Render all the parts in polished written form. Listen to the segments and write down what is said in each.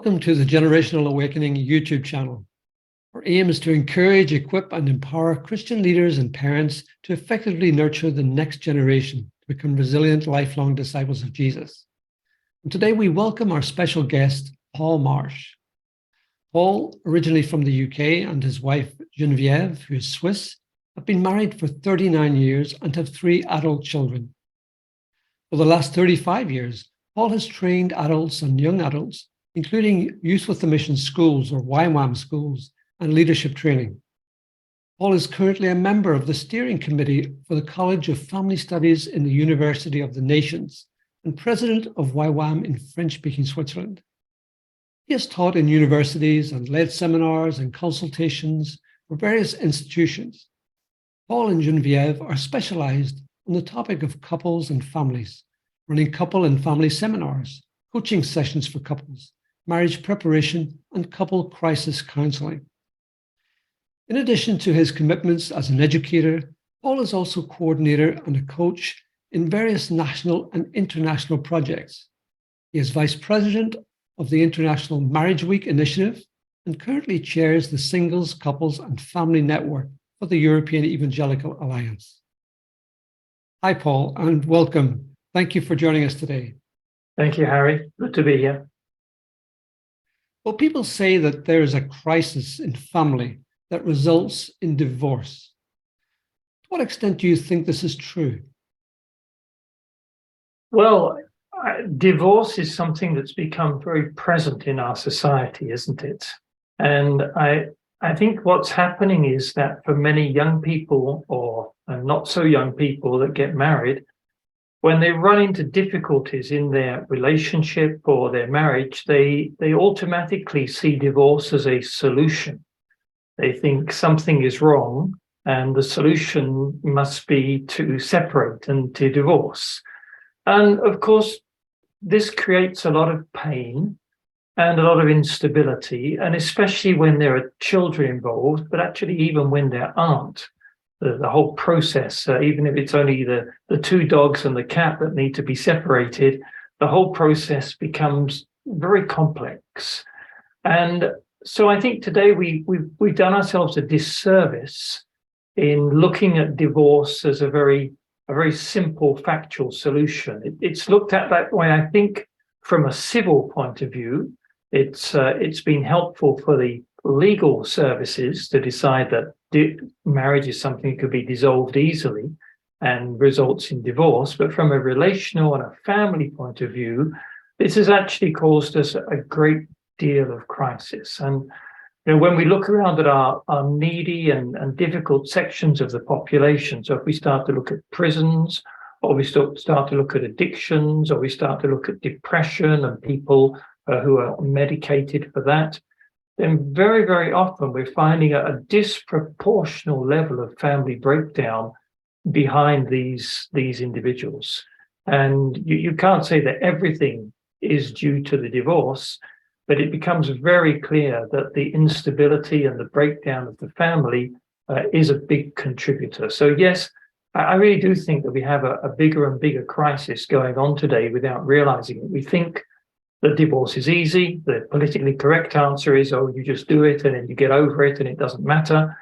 Welcome to the Generational Awakening YouTube channel. Our aim is to encourage, equip, and empower Christian leaders and parents to effectively nurture the next generation to become resilient, lifelong disciples of Jesus. And today we welcome our special guest, Paul Marsh. Paul, originally from the UK, and his wife, Geneviève, who is Swiss, have been married for 39 years and have 3 adult children. For the last 35 years, Paul has trained adults and young adults, including Youth with a Mission schools or YWAM schools, and leadership training. Paul is currently a member of the steering committee for the College of Family Studies in the University of the Nations and president of YWAM in French-speaking Switzerland. He has taught in universities and led seminars and consultations for various institutions. Paul and Geneviève are specialized on the topic of couples and families, running couple and family seminars, coaching sessions for couples, marriage preparation, and couple crisis counseling. In addition to his commitments as an educator, Paul is also coordinator and a coach in various national and international projects. He is vice president of the International Marriage Week Initiative and currently chairs the Singles, Couples and Family Network for the European Evangelical Alliance. Hi, Paul, and welcome. Thank you for joining us today. Thank you, Harry. Good to be here. Well, people say that there is a crisis in family that results in divorce. To what extent do you think this is true? Well, divorce is something that's become very present in our society, isn't it? And I think what's happening is that for many young people or not so young people that get married, when they run into difficulties in their relationship or their marriage, they automatically see divorce as a solution. They think something is wrong and the solution must be to separate and to divorce. And of course, this creates a lot of pain and a lot of instability, and especially when there are children involved, but actually even when there aren't. The whole process, even if it's only the 2 dogs and the cat that need to be separated, the whole process becomes very complex. And so I think today we've done ourselves a disservice in looking at divorce as a very simple factual solution. It's looked at that way, I think, from a civil point of view. It's been helpful for the legal services to decide that marriage is something that could be dissolved easily and results in divorce. But from a relational and a family point of view, this has actually caused us a great deal of crisis. And when we look around at our needy and difficult sections of the population, so if we start to look at prisons, or we start to look at addictions, or we start to look at depression and people who are medicated for that, then very, very often we're finding a disproportional level of family breakdown behind these individuals. And you can't say that everything is due to the divorce, but it becomes very clear that the instability and the breakdown of the family is a big contributor. So yes, I really do think that we have a bigger and bigger crisis going on today without realizing it. We think that divorce is easy. The politically correct answer is, oh, you just do it and then you get over it and it doesn't matter.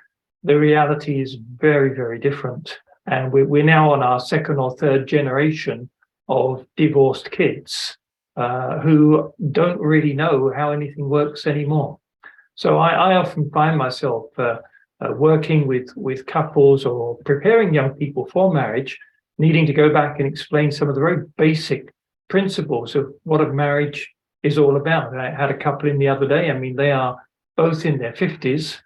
The reality is very, very different. And we're now on our 2nd or 3rd generation of divorced kids who don't really know how anything works anymore. So I often find myself working with couples or preparing young people for marriage, needing to go back and explain some of the very basic principles of what a marriage is all about. I had a couple in the other day. I mean, they are both in their 50s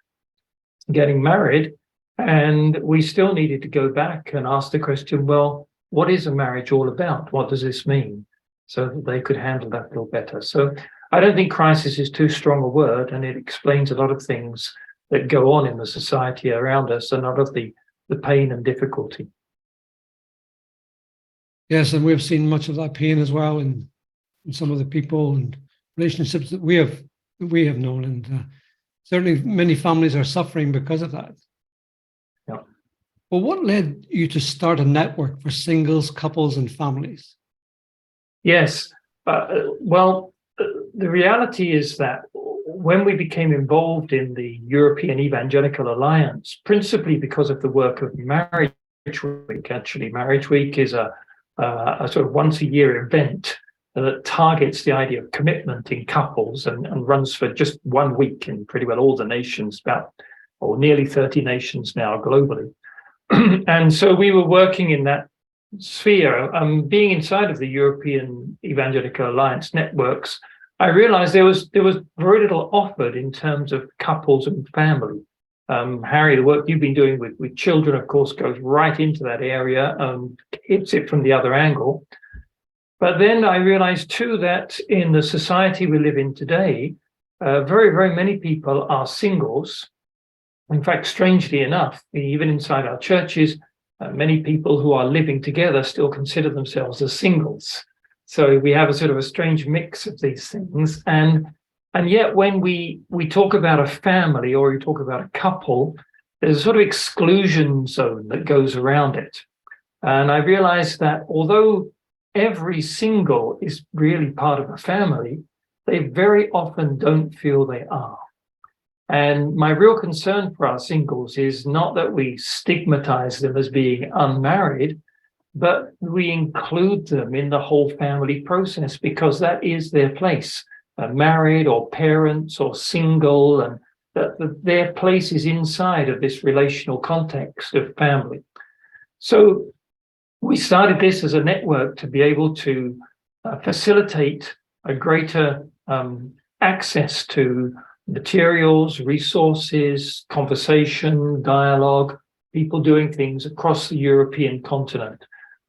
getting married, and we still needed to go back and ask the question, well, what is a marriage all about? What does this mean? So that they could handle that a little better. So I don't think crisis is too strong a word, and it explains a lot of things that go on in the society around us and a lot of the pain and difficulty. Yes, and we've seen much of that pain as well in some of the people and relationships that we have known, and certainly many families are suffering because of that. Yeah. Well, what led you to start a network for singles, couples, and families? Yes. Well, the reality is that when we became involved in the European Evangelical Alliance, principally because of the work of Marriage Week, actually, Marriage Week is a sort of once a year event that targets the idea of commitment in couples and runs for just 1 week in pretty well all the nations, nearly 30 nations now globally. And so we were working in that sphere. Being inside of the European Evangelical Alliance networks, I realized there was very little offered in terms of couples and family. Harry, the work you've been doing with children, of course, goes right into that area, hits it from the other angle. But then I realized too that in the society we live in today, very, very many people are singles. In fact, strangely enough, even inside our churches, many people who are living together still consider themselves as singles. So we have a sort of a strange mix of these things. And yet when we talk about a family or we talk about a couple, there's a sort of exclusion zone that goes around it. And I realized that although every single is really part of a family, they very often don't feel they are. And my real concern for our singles is not that we stigmatize them as being unmarried, but we include them in the whole family process because that is their place, married or parents or single, and their place is inside of this relational context of family. So we started this as a network to be able to facilitate a greater access to materials, resources, conversation, dialogue, people doing things across the European continent.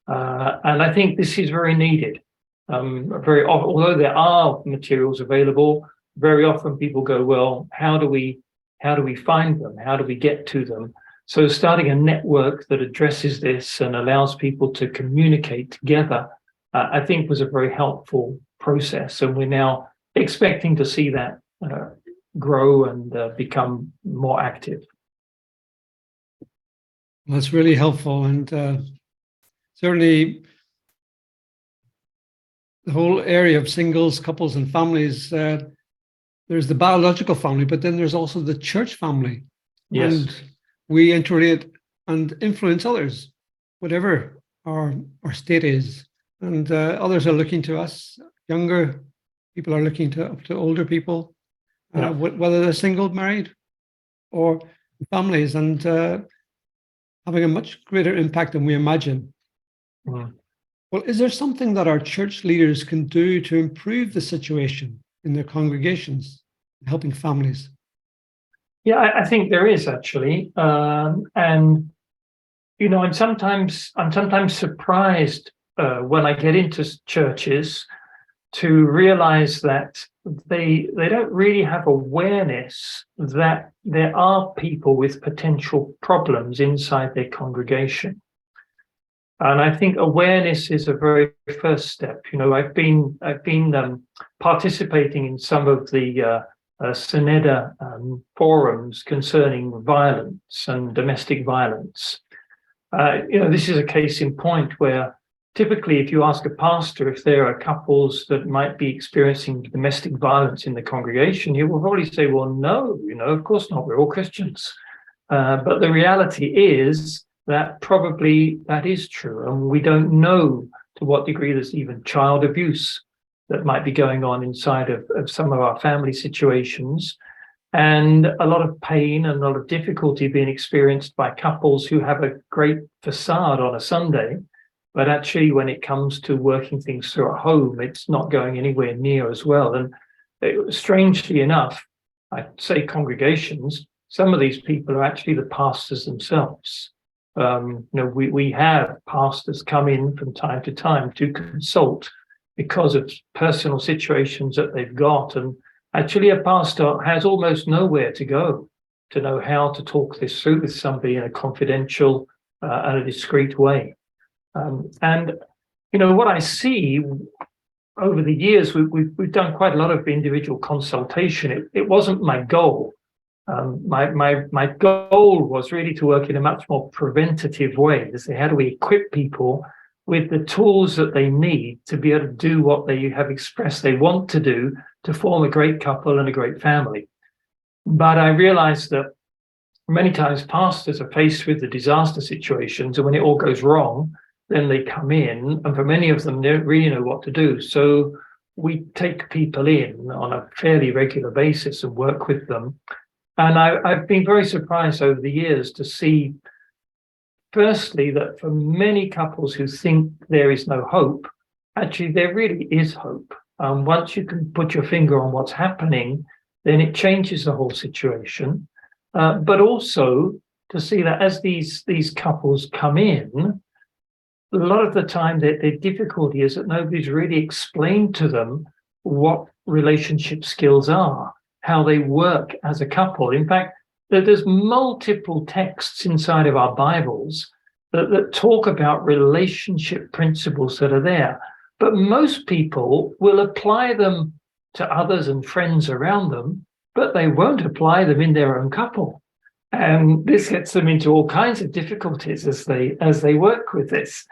And I think this is very needed. Although there are materials available, very often people go, well, how do we find them? How do we get to them? So starting a network that addresses this and allows people to communicate together, I think was a very helpful process. And we're now expecting to see that grow and become more active. That's really helpful. And certainly the whole area of singles, couples, and families, there's the biological family, but then there's also the church family. Yes. And we interrelate and influence others, whatever our state is. And others are looking to us. Younger people are looking to older people, whether they're single, married, or families, and having a much greater impact than we imagine. Mm. Well, is there something that our church leaders can do to improve the situation in their congregations, helping families? Yeah, I think there is actually, and you know, I'm sometimes surprised when I get into churches to realize that they don't really have awareness that there are people with potential problems inside their congregation. And I think awareness is a very first step. You know, I've been participating in some of the Syneda forums concerning violence and domestic violence. You know, this is a case in point where typically if you ask a pastor if there are couples that might be experiencing domestic violence in the congregation, he will probably say, well, no, you know, of course not, we're all Christians. But the reality is that probably that is true. And we don't know to what degree there's even child abuse that might be going on inside of some of our family situations, and a lot of pain and a lot of difficulty being experienced by couples who have a great facade on a Sunday, but actually when it comes to working things through at home, it's not going anywhere near as well. And strangely enough, I'd say congregations, some of these people are actually the pastors themselves. You know, we have pastors come in from time to time to consult because of personal situations that they've got. And actually a pastor has almost nowhere to go to know how to talk this through with somebody in a confidential and a discreet way. And, you know, what I see over the years, we've done quite a lot of individual consultation. It wasn't my goal. My goal was really to work in a much more preventative way, to say, how do we equip people with the tools that they need to be able to do what they have expressed they want to do to form a great couple and a great family. But I realized that many times pastors are faced with the disaster situations, and when it all goes wrong, then they come in, and for many of them, they don't really know what to do. So we take people in on a fairly regular basis and work with them. And I've been very surprised over the years to see, firstly, that for many couples who think there is no hope, actually there really is hope. Once you can put your finger on what's happening, then it changes the whole situation. But also to see that as these couples come in, a lot of the time their difficulty is that nobody's really explained to them what relationship skills are, how they work as a couple. In fact, there's multiple texts inside of our Bibles that talk about relationship principles that are there. But most people will apply them to others and friends around them, but they won't apply them in their own couple. And this gets them into all kinds of difficulties as they work with this.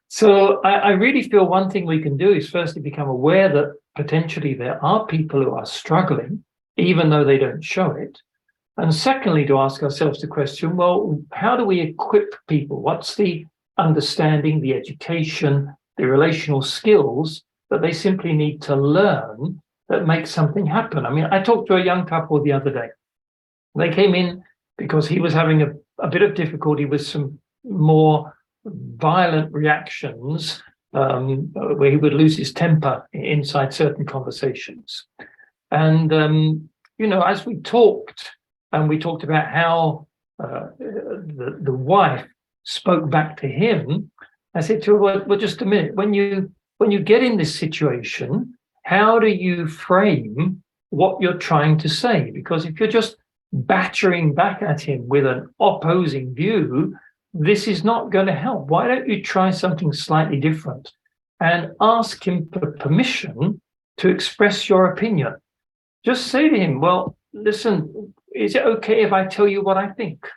So I really feel one thing we can do is firstly become aware that potentially there are people who are struggling, even though they don't show it. And secondly, to ask ourselves the question, well, how do we equip people? What's the understanding, the education, the relational skills that they simply need to learn that makes something happen? I mean, I talked to a young couple the other day. They came in because he was having a bit of difficulty with some more violent reactions where he would lose his temper inside certain conversations. And, as we talked, and we talked about how the wife spoke back to him, I said to her, well, just a minute, when you get in this situation, how do you frame what you're trying to say? Because if you're just battering back at him with an opposing view, this is not going to help. Why don't you try something slightly different and ask him for permission to express your opinion? Just say to him, well, listen, is it okay if I tell you what I think?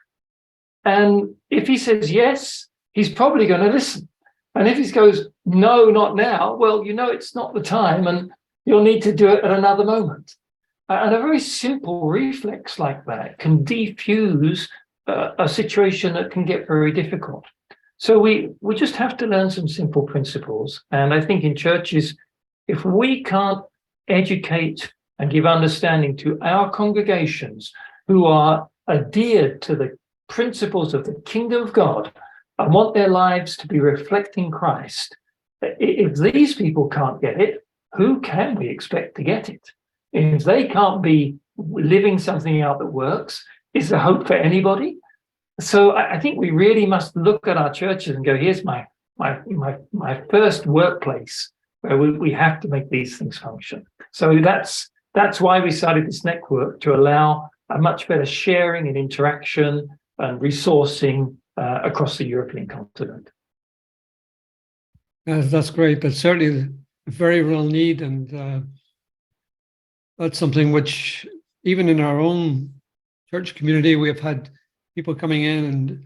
And if he says yes, he's probably going to listen. And if he goes, no, not now, well, it's not the time and you'll need to do it at another moment. And a very simple reflex like that can defuse a situation that can get very difficult. So we just have to learn some simple principles. And I think in churches, if we can't educate and give understanding to our congregations who are adhered to the principles of the kingdom of God and want their lives to be reflecting Christ, if these people can't get it, who can we expect to get it? If they can't be living something out that works, is there hope for anybody? So I think we really must look at our churches and go, here's my first workplace where we have to make these things function. So that's why we started this network, to allow a much better sharing and interaction and resourcing across the European continent. That's great, but certainly a very real need, and that's something which, even in our own church community, we have had people coming in and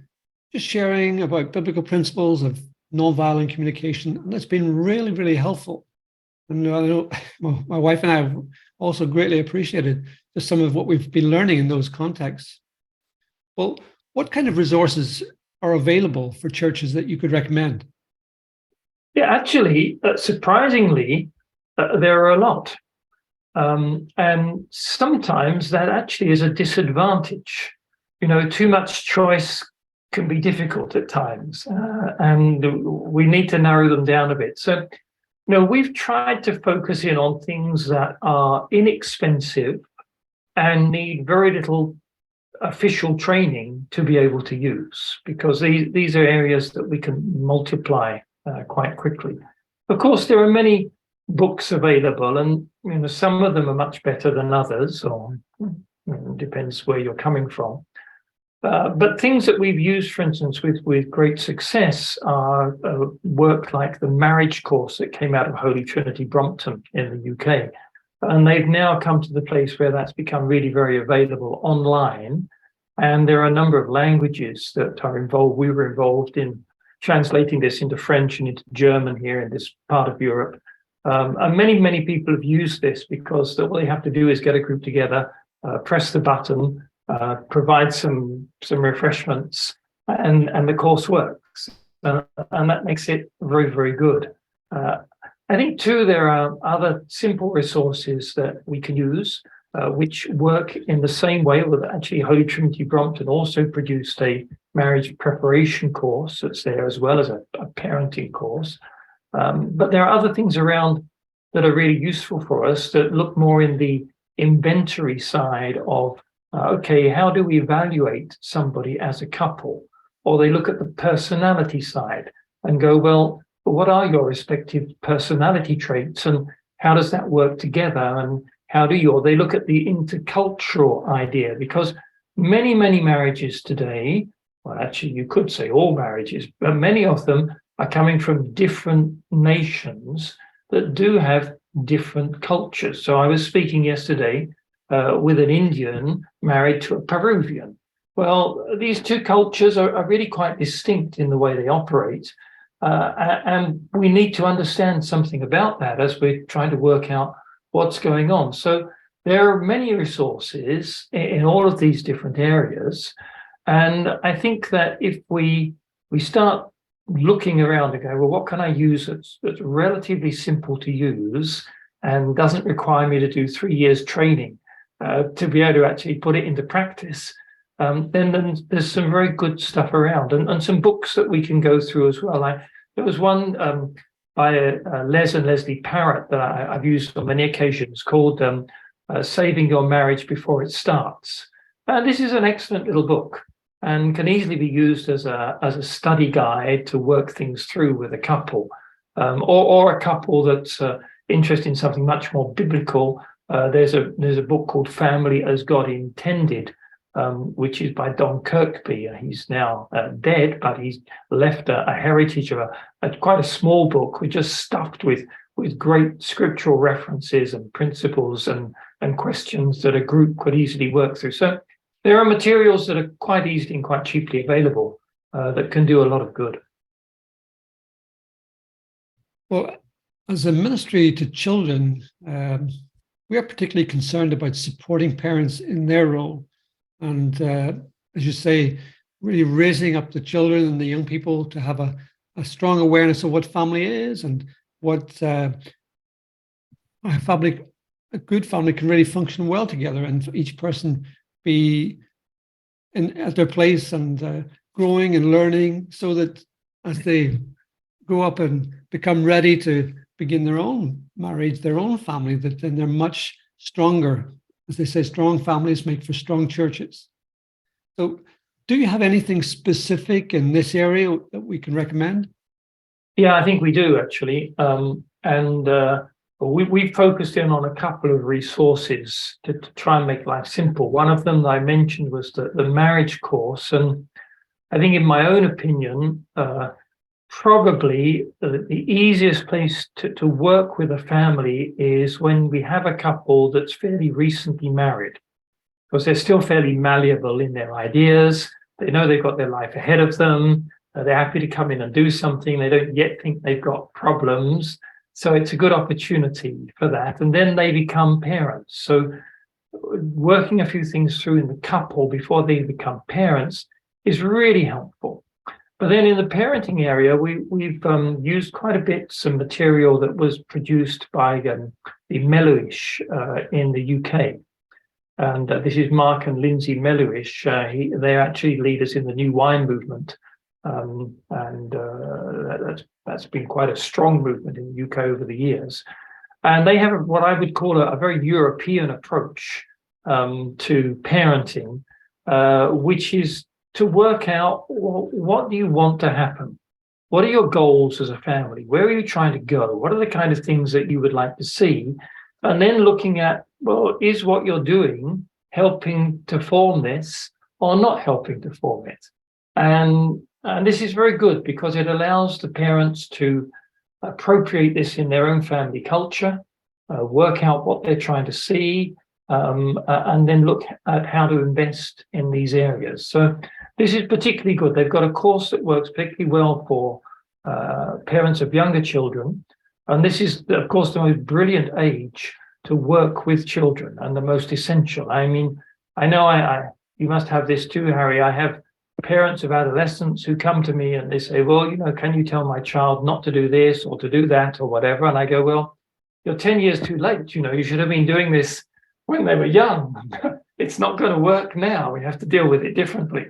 just sharing about biblical principles of nonviolent communication, and it's been really, really helpful. And I know my wife and I have also greatly appreciated just some of what we've been learning in those contexts. Well, what kind of resources are available for churches that you could recommend? Yeah, actually, surprisingly, there are a lot. And sometimes that actually is a disadvantage. Too much choice can be difficult at times, and we need to narrow them down a bit. So, we've tried to focus in on things that are inexpensive and need very little official training to be able to use, because these are areas that we can multiply quite quickly. Of course, there are many books available, and some of them are much better than others, or depends where you're coming from. But things that we've used, for instance, with great success are work like the marriage course that came out of Holy Trinity Brompton in the UK. And they've now come to the place where that's become really very available online. And there are a number of languages that are involved. We were involved in translating this into French and into German here in this part of Europe. And many people have used this because all they have to do is get a group together, press the button, provide some refreshments, and the course works. And that makes it very good. I think too, there are other simple resources that we can use, which work in the same way. Well, actually, Holy Trinity Brompton also produced a marriage preparation course that's there, as well as a parenting course. But there are other things around that are really useful for us that look more in the inventory side of, okay, how do we evaluate somebody as a couple? Or they look at the personality side and go, well, what are your respective personality traits and how does that work together? And how do you, or they look at the intercultural idea, because many marriages today, well, actually, you could say all marriages, but many of them are coming from different nations that do have different cultures. So I was speaking yesterday with an Indian married to a Peruvian. Well, these two cultures are really quite distinct in the way they operate. And we need to understand something about that as we're trying to work out what's going on. So there are many resources in all of these different areas. And I think that if we start looking around and go, well, what can I use that's relatively simple to use and doesn't require me to do 3 years training to be able to actually put it into practice, then there's some very good stuff around, and some books that we can go through as well. There was one by Les and Leslie Parrott that I've used on many occasions called Saving Your Marriage Before It Starts. And this is an excellent little book and can easily be used as a study guide to work things through with a couple, or a couple that's interested in something much more biblical. There's a book called Family as God Intended, which is by Don Kirkby. He's now dead, but he's left a heritage of quite a small book, which is stuffed with great scriptural references and principles and questions that a group could easily work through. So there are materials that are quite easily and quite cheaply available that can do a lot of good. Well, as a ministry to children, we are particularly concerned about supporting parents in their role. And as you say, really raising up the children and the young people to have a strong awareness of what family is and what a good family can really function well together, and for each person be at their place and growing and learning, so that as they grow up and become ready to begin their own marriage, their own family, that then they're much stronger. As they say, strong families make for strong churches. So do you have anything specific in this area that we can recommend? Yeah, I think we do, actually. We focused in on a couple of resources to try and make life simple. One of them that I mentioned was the marriage course. And I think, in my own opinion, probably the easiest place to work with a family is when we have a couple that's fairly recently married, because they're still fairly malleable in their ideas. They know they've got their life ahead of them. They're happy to come in and do something. They don't yet think they've got problems. So it's a good opportunity for that. And then they become parents. So working a few things through in the couple before they become parents is really helpful. But then in the parenting area, we've used quite a bit some material that was produced by the Melluish in the UK. And this is Mark and Lindsay Melluish. They're actually leaders in the New Wine movement. That's been quite a strong movement in the UK over the years. And they have what I would call a very European approach to parenting, which is to work out, well, what do you want to happen? What are your goals as a family? Where are you trying to go? What are the kind of things that you would like to see? And then looking at, well, is what you're doing helping to form this or not helping to form it? And this is very good because it allows the parents to appropriate this in their own family culture, work out what they're trying to see, and then look at how to invest in these areas. So this is particularly good. They've got a course that works particularly well for parents of younger children, And this is, of course, the most brilliant age to work with children and the most essential. I mean, I know you must have this too, Harry. I have parents of adolescents who come to me and they say, well, can you tell my child not to do this or to do that or whatever? And I go, well, you're 10 years too late. You should have been doing this when they were young. It's not going to work now. We have to deal with it differently.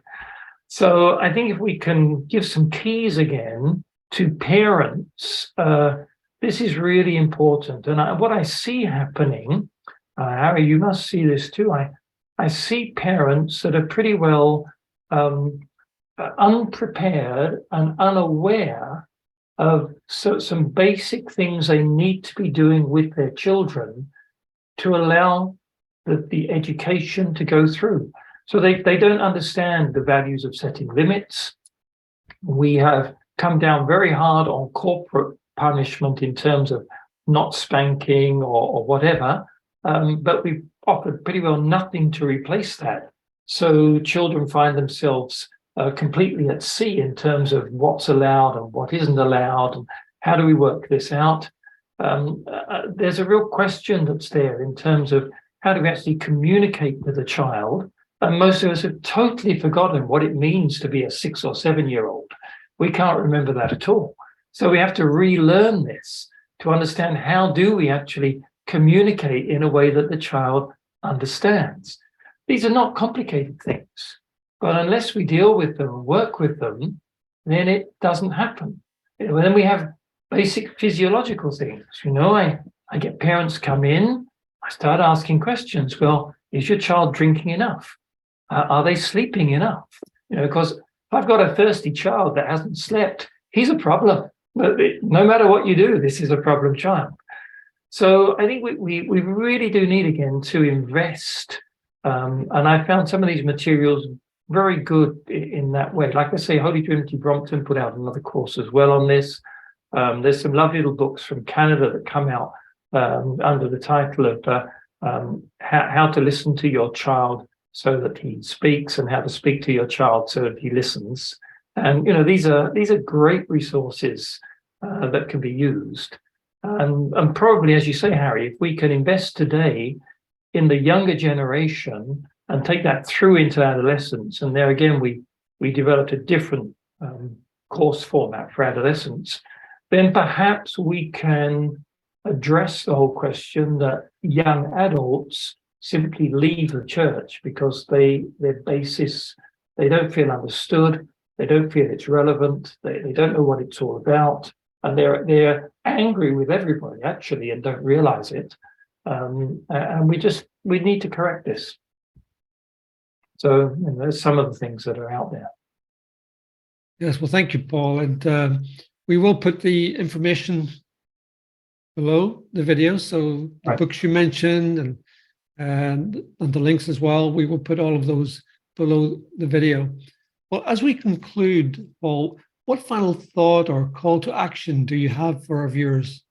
So I think if we can give some keys again to parents, this is really important. And what I see happening, Harry, you must see this too. I see parents that are pretty well unprepared and unaware of some basic things they need to be doing with their children to allow the education to go through. So they don't understand the values of setting limits. We have come down very hard on corporate punishment in terms of not spanking or whatever, but we've offered pretty well nothing to replace that. So children find themselves completely at sea in terms of what's allowed and what isn't allowed, and how do we work this out. There's a real question that's there in terms of how do we actually communicate with a child, and most of us have totally forgotten what it means to be a 6 or 7 year old. We can't remember that at all. So we have to relearn this to understand how do we actually communicate in a way that the child understands. These are not complicated things, but unless we deal with them and work with them, then it doesn't happen. Then we have basic physiological things. I get parents come in, I start asking questions. Well, is your child drinking enough? Are they sleeping enough? Because if I've got a thirsty child that hasn't slept, he's a problem. No matter what you do, this is a problem child. So I think we really do need, again, to invest. And I found some of these materials very good in that way. Like I say, Holy Trinity Brompton put out another course as well on this. There's some lovely little books from Canada that come out under the title of How to Listen to Your Child so that he speaks, and how to speak to your child so that he listens. And these are great resources that can be used. And probably, as you say, Harry, if we can invest today in the younger generation and take that through into adolescence, and there again we developed a different course format for adolescents, then perhaps we can address the whole question that young adults simply leave the church because their basis, they don't feel understood, they don't feel it's relevant, they don't know what it's all about, and they're angry with everybody actually and don't realize it. And we need to correct this. So there's some of the things that are out there. Yes, well, thank you, Paul. And we will put the information below the video. So the books you mentioned and the links as well, we will put all of those below the video. Well, as we conclude, Paul, what final thought or call to action do you have for our viewers?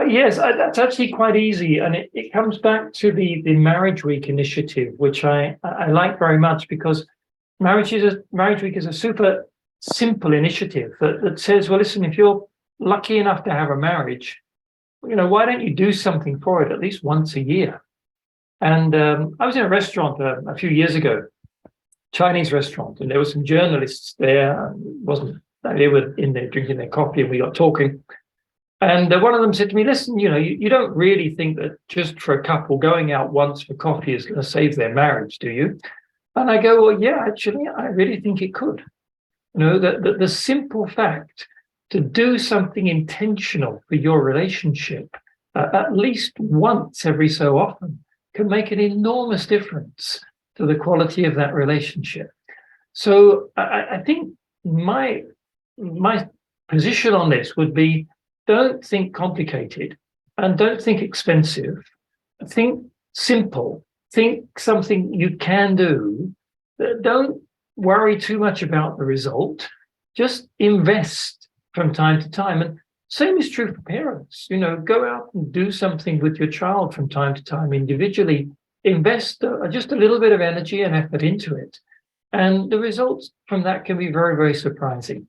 Yes, that's actually quite easy. And it comes back to the Marriage Week initiative, which I like very much, because Marriage Week is a super simple initiative that says, well, listen, if you're lucky enough to have a marriage, why don't you do something for it at least once a year? And I was in a restaurant a few years ago, Chinese restaurant, and there were some journalists there. They were in there drinking their coffee, and we got talking. And one of them said to me, listen, you don't really think that just for a couple going out once for coffee is going to save their marriage, do you? And I go, well, yeah, actually, I really think it could. The simple fact to do something intentional for your relationship at least once every so often can make an enormous difference to the quality of that relationship. So I think my position on this would be, don't think complicated and don't think expensive. Think simple. Think something you can do. Don't worry too much about the result. Just invest from time to time. And same is true for parents. Go out and do something with your child from time to time individually. Invest just a little bit of energy and effort into it. And the results from that can be very, very surprising.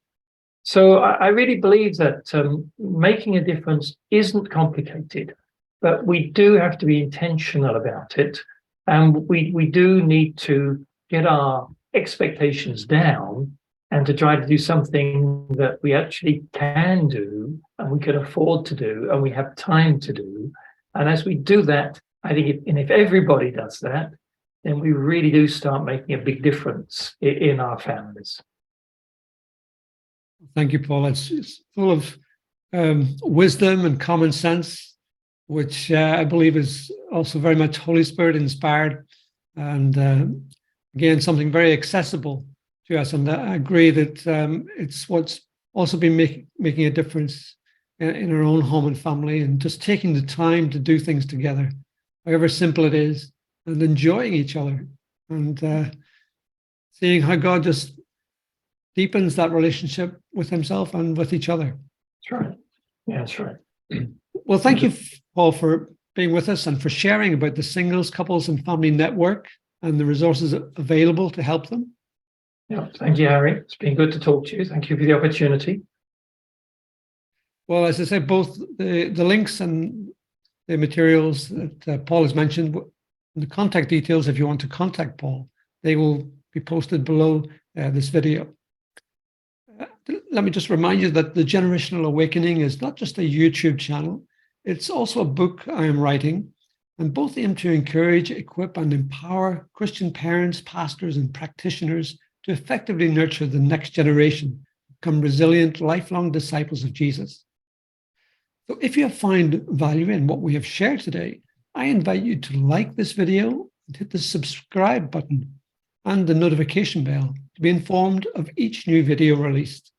So I really believe that making a difference isn't complicated, but we do have to be intentional about it. And we do need to get our expectations down and to try to do something that we actually can do and we can afford to do and we have time to do. And as we do that, I think if everybody does that, then we really do start making a big difference in our families. Thank you, Paul. It's full of wisdom and common sense, which I believe is also very much Holy Spirit inspired, and again, something very accessible to us. And I agree that it's what's also been making a difference in our own home and family, and just taking the time to do things together, however simple it is, and enjoying each other, and seeing how God just deepens that relationship with himself and with each other. That's right. Yeah, that's right. Well, thank you, Paul, for being with us and for sharing about the Singles, Couples and Family Network and the resources available to help them. Yeah, thank you, Harry. It's been good to talk to you. Thank you for the opportunity. Well, as I said, both the links and the materials that Paul has mentioned, the contact details, if you want to contact Paul, they will be posted below this video. Let me just remind you that the Generational Awakening is not just a YouTube channel, it's also a book I am writing, and both aim to encourage, equip, and empower Christian parents, pastors, and practitioners to effectively nurture the next generation, become resilient, lifelong disciples of Jesus. So if you have found value in what we have shared today, I invite you to like this video and hit the subscribe button and the notification bell to be informed of each new video released.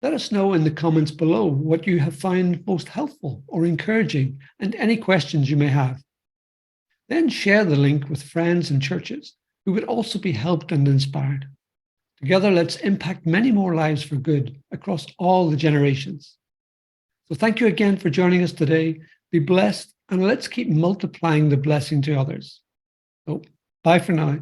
Let us know in the comments below what you have found most helpful or encouraging, and any questions you may have. Then share the link with friends and churches who would also be helped and inspired. Together, let's impact many more lives for good across all the generations. So thank you again for joining us today. Be blessed, and let's keep multiplying the blessing to others. So bye for now.